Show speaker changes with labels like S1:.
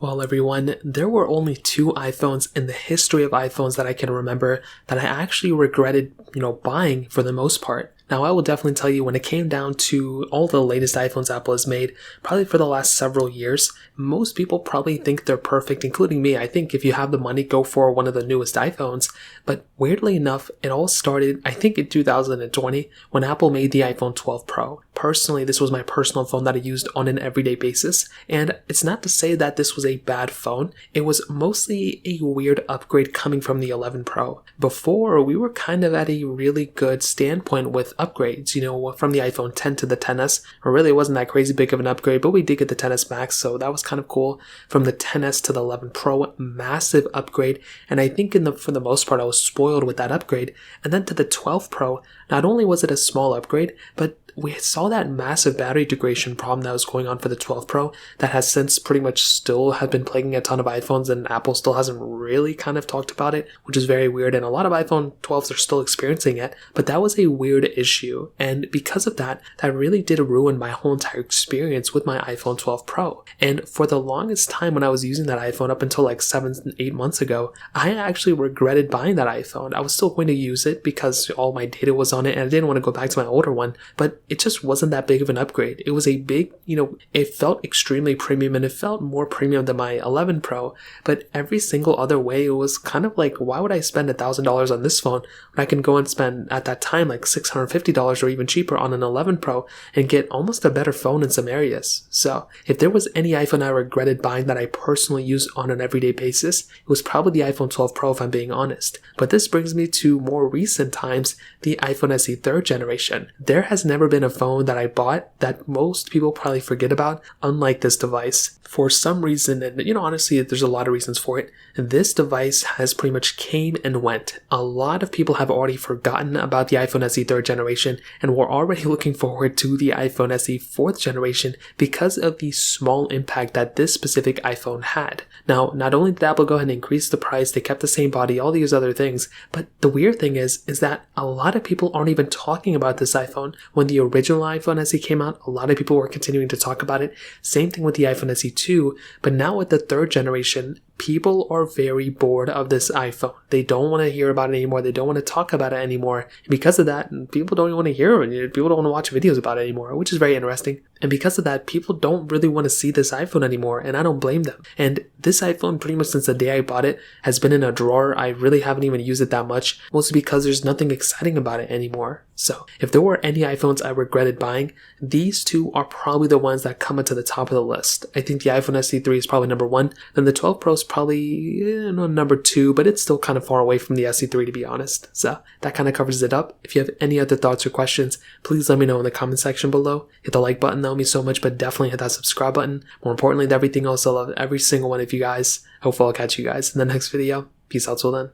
S1: Well, everyone, there were only two iPhones in the history of iPhones that I can remember that I actually regretted, buying for the most part. Now, I will definitely tell you when it came down to all the latest iPhones Apple has made, probably for the last several years, most people probably think they're perfect, including me. I think if you have the money, go for one of the newest iPhones. But weirdly enough, it all started, I think in 2020, when Apple made the iPhone 12 Pro. Personally, this was my personal phone that I used on an everyday basis. And it's not to say that this was a bad phone. It was mostly a weird upgrade coming from the 11 Pro. Before, we were kind of at a really good standpoint with upgrades, from the iPhone 10 to the 10s. Or really, it wasn't that crazy big of an upgrade, but we did get the 10s Max, so that was kind of cool. From the 10s to the 11 Pro, massive upgrade. And I think for the most part, I was spoiled with that upgrade. And then to the 12 Pro, not only was it a small upgrade, but we saw that massive battery degradation problem that was going on for the 12 Pro that has since pretty much still have been plaguing a ton of iPhones, and Apple still hasn't really kind of talked about it, which is very weird, and a lot of iPhone 12s are still experiencing it, but that was a weird issue, and because of that, that really did ruin my whole entire experience with my iPhone 12 Pro. And for the longest time when I was using that iPhone up until like 7-8 months ago, I actually regretted buying that iPhone. I was still going to use it because all my data was on it, and I didn't want to go back to my older one, but it just wasn't that big of an upgrade. It was a big, it felt extremely premium, and it felt more premium than my 11 Pro, but every single other way, it was kind of like, why would I spend $1,000 on this phone when I can go and spend, at that time, like $650 or even cheaper on an 11 Pro and get almost a better phone in some areas? So if there was any iPhone I regretted buying that I personally use on an everyday basis, it was probably the iPhone 12 Pro, if I'm being honest. But this brings me to more recent times, the iPhone SE 3rd generation. There has never been a phone that I bought that most people probably forget about, unlike this device. For some reason, and honestly, there's a lot of reasons for it, this device has pretty much came and went. A lot of people have already forgotten about the iPhone SE 3rd generation, and we're already looking forward to the iPhone SE 4th generation because of the small impact that this specific iPhone had. Now, not only did Apple go ahead and increase the price, they kept the same body, all these other things, but the weird thing is that a lot of people aren't even talking about this iPhone. When the original iPhone SE came out, a lot of people were continuing to talk about it. Same thing with the iPhone SE 2, but now with the 3rd generation, people are very bored of this iPhone. They don't want to hear about it anymore. They don't want to talk about it anymore. And because of that, people don't even want to hear it. People don't want to watch videos about it anymore, which is very interesting. And because of that, people don't really want to see this iPhone anymore, and I don't blame them. And this iPhone, pretty much since the day I bought it, has been in a drawer. I really haven't even used it that much, mostly because there's nothing exciting about it anymore. So if there were any iPhones I regretted buying, these two are probably the ones that come into the top of the list. I think the iPhone SE 3 is probably number 1, then the 12 Pro is probably number 2, but it's still kind of far away from the SE 3, to be honest. So that kind of covers it up. If you have any other thoughts or questions, please let me know in the comment section below. Hit the like button, that would mean so much, but definitely hit that subscribe button. More importantly than everything else, I love every single one of you guys. Hopefully I'll catch you guys in the next video. Peace out till then.